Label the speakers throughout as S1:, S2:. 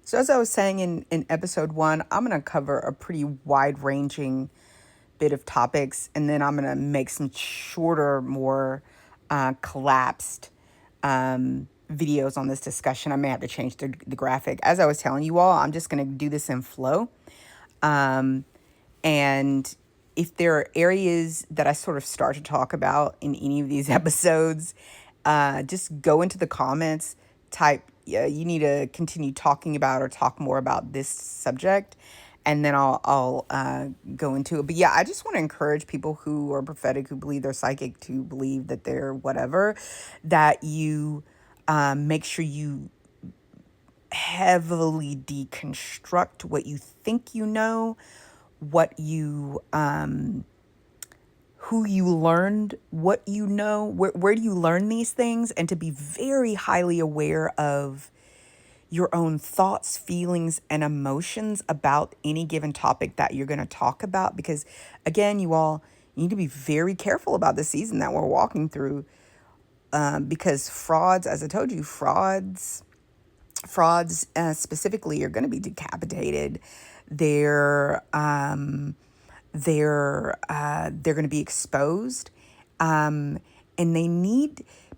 S1: So, as I was saying in episode one, I'm going to cover a pretty wide ranging bit of topics, and then I'm going to make some shorter, more collapsed videos on this discussion. I may have to change the graphic. As I was telling you all, I'm just going to do this in flow. Um, and if there are areas that I sort of start to talk about in any of these episodes, just go into the comments, type, yeah, you need to continue talking about or talk more about this subject. And then I'll go into it. But yeah, I just want to encourage people who are prophetic, who believe they're psychic, to believe that they're whatever, that you make sure you heavily deconstruct what you think you know, what you who you learned what you know, where do you learn these things, and to be very highly aware of your own thoughts, feelings, and emotions about any given topic that you're going to talk about. Because again, you need to be very careful about the season that we're walking through, because frauds, as I told you, frauds specifically are going to be decapitated. They're they're going to be exposed, and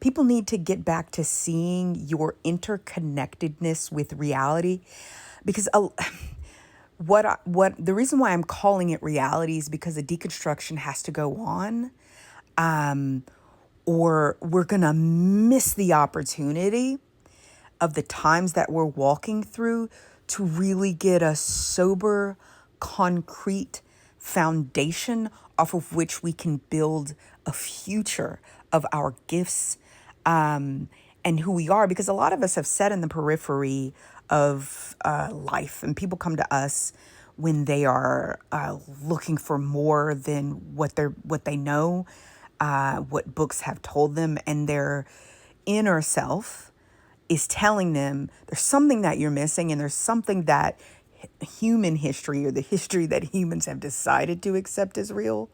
S1: people need to get back to seeing your interconnectedness with reality, because what the reason why I'm calling it reality is because the deconstruction has to go on, or we're going to miss the opportunity of the times that we're walking through to really get a sober, concrete foundation off of which we can build a future of our gifts, and who we are. Because a lot of us have sat in the periphery of life, and people come to us when they are looking for more than what they know, what books have told them, and their inner self is telling them there's something that you're missing, and there's something that human history, or the history that humans have decided to accept as real,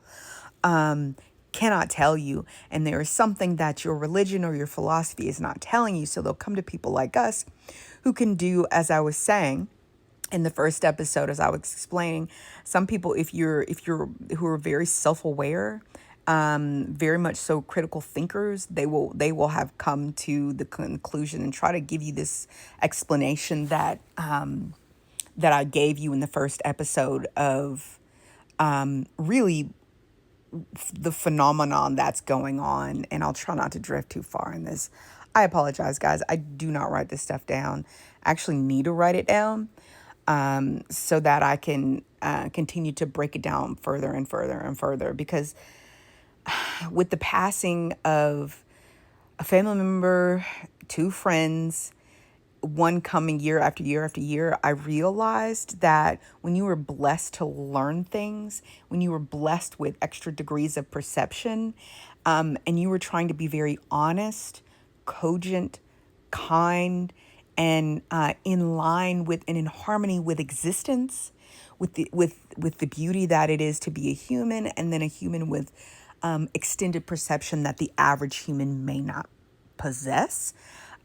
S1: cannot tell you. And there is something that your religion or your philosophy is not telling you. So they'll come to people like us who can do, as I was saying in the first episode, as I was explaining, some people, if you're who are very self-aware, very much so critical thinkers, they will have come to the conclusion and try to give you this explanation that that I gave you in the first episode of really the phenomenon that's going on. And I'll try not to drift too far in this. I apologize, guys. I do not write this stuff down. I actually need to write it down, so that I can continue to break it down further and further and further. Because with the passing of a family member, two friends, one coming year after year after year, I realized that when you were blessed to learn things, when you were blessed with extra degrees of perception, and you were trying to be very honest, cogent, kind, and in line with and in harmony with existence, with the beauty that it is to be a human, and then a human with extended perception that the average human may not possess.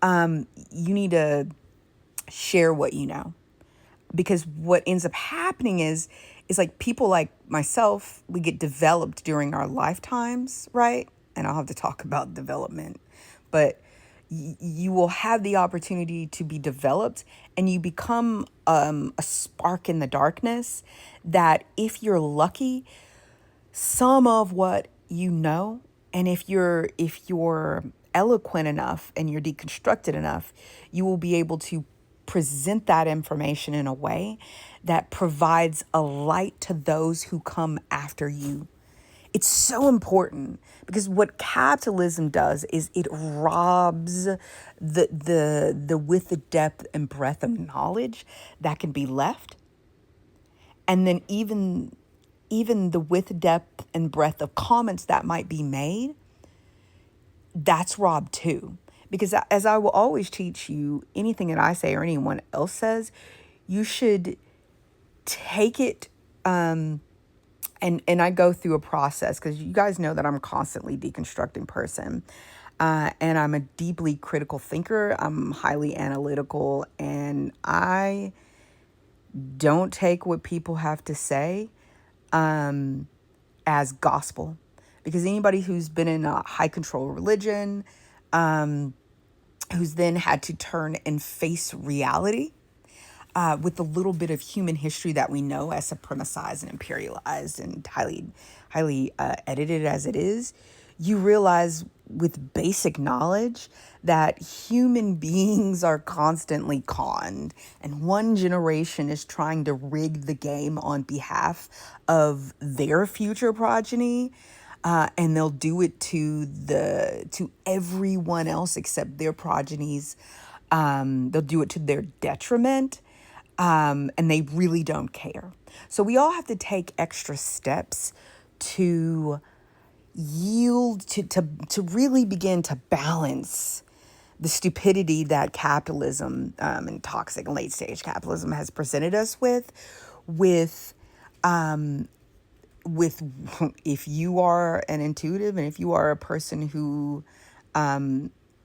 S1: You need to share what you know, because what ends up happening is like people like myself, we get developed during our lifetimes, right? And I'll have to talk about development, but you will have the opportunity to be developed, and you become a spark in the darkness that, if you're lucky, some of what you know, and if you're eloquent enough and you're deconstructed enough, you will be able to present that information in a way that provides a light to those who come after you. It's so important, because what capitalism does is it robs the width, the depth, and breadth of knowledge that can be left, and then even the width, depth, and breadth of comments that might be made, that's robbed too. Because as I will always teach you, anything that I say or anyone else says, you should take it, and I go through a process, because you guys know that I'm a constantly deconstructing person. And I'm a deeply critical thinker. I'm highly analytical, and I don't take what people have to say as gospel. Because anybody who's been in a high control religion, who's then had to turn and face reality with the little bit of human history that we know as supremacized and imperialized and highly edited as it is, you realize with basic knowledge that human beings are constantly conned, and one generation is trying to rig the game on behalf of their future progeny. And they'll do it to everyone else except their progenies. They'll do it to their detriment, and they really don't care. So we all have to take extra steps to yield to really begin to balance the stupidity that capitalism and toxic late stage capitalism has presented us with with if you are an intuitive and if you are a person who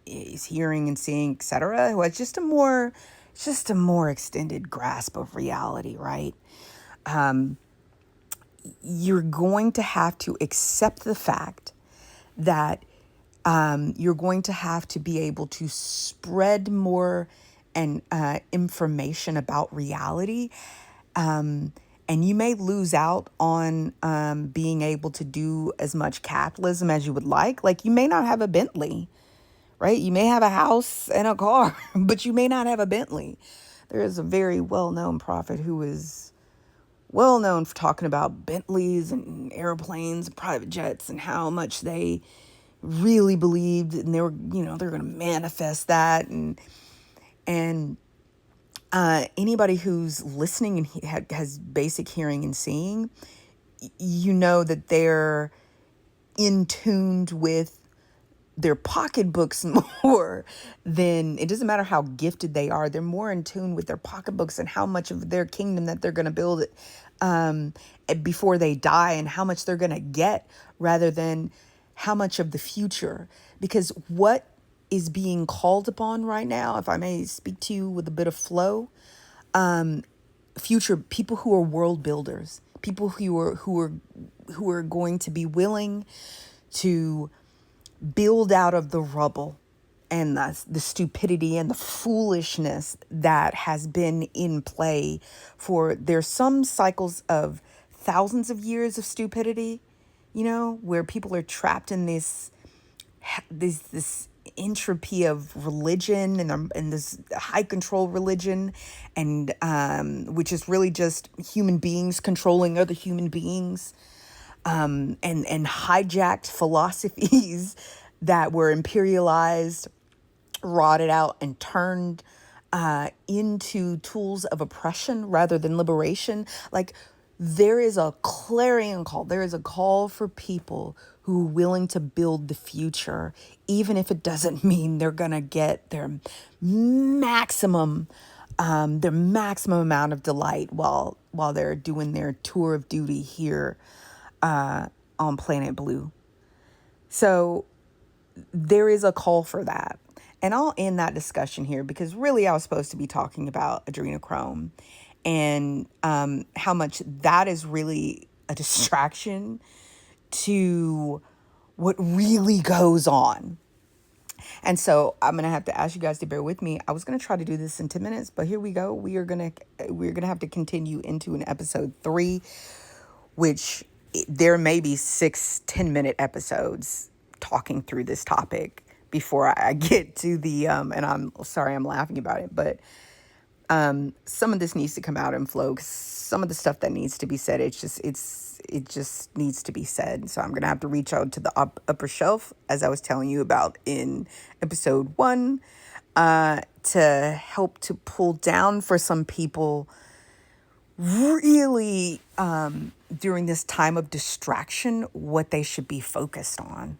S1: is hearing and seeing, etc., who has just a more extended grasp of reality, right? You're going to have to accept the fact that you're going to have to be able to spread more and information about reality. And you may lose out on being able to do as much capitalism as you would like. Like, you may not have a Bentley, right? You may have a house and a car, but you may not have a Bentley. There is a very well-known prophet who is well known for talking about Bentleys and airplanes and private jets and how much they really believed, and they were, they're going to manifest that. And anybody who's listening and has basic hearing and seeing, you know that they're in tuned with their pocketbooks more than, it doesn't matter how gifted they are, they're more in tune with their pocketbooks and how much of their kingdom that they're going to build before they die, and how much they're going to get, rather than how much of the future. Because what is being called upon right now, if I may speak to you with a bit of flow, future people who are world builders, people who are going to be willing to build out of the rubble and the stupidity and the foolishness that has been in play for, there's some cycles of thousands of years of stupidity, where people are trapped in this entropy of religion and this high control religion, and which is really just human beings controlling other human beings, and hijacked philosophies that were imperialized, rotted out, and turned into tools of oppression rather than liberation. Like, there is a clarion call. There is a call for people who are willing to build the future, even if it doesn't mean they're going to get their maximum amount of delight while they're doing their tour of duty here on Planet Blue. So there is a call for that. And I'll end that discussion here, because really I was supposed to be talking about adrenochrome and how much that is really a distraction to what really goes on. And so I'm going to have to ask you guys to bear with me. I was going to try to do this in 10 minutes, but here we go. We're going to have to continue into an episode 3, which there may be 6-10-minute episodes talking through this topic before I get to the, and I'm sorry I'm laughing about it, but some of this needs to come out and flow, 'cause some of the stuff that needs to be said, it just needs to be said. So I'm going to have to reach out to the upper shelf, as I was telling you about in episode 1, to help to pull down for some people really during this time of distraction what they should be focused on.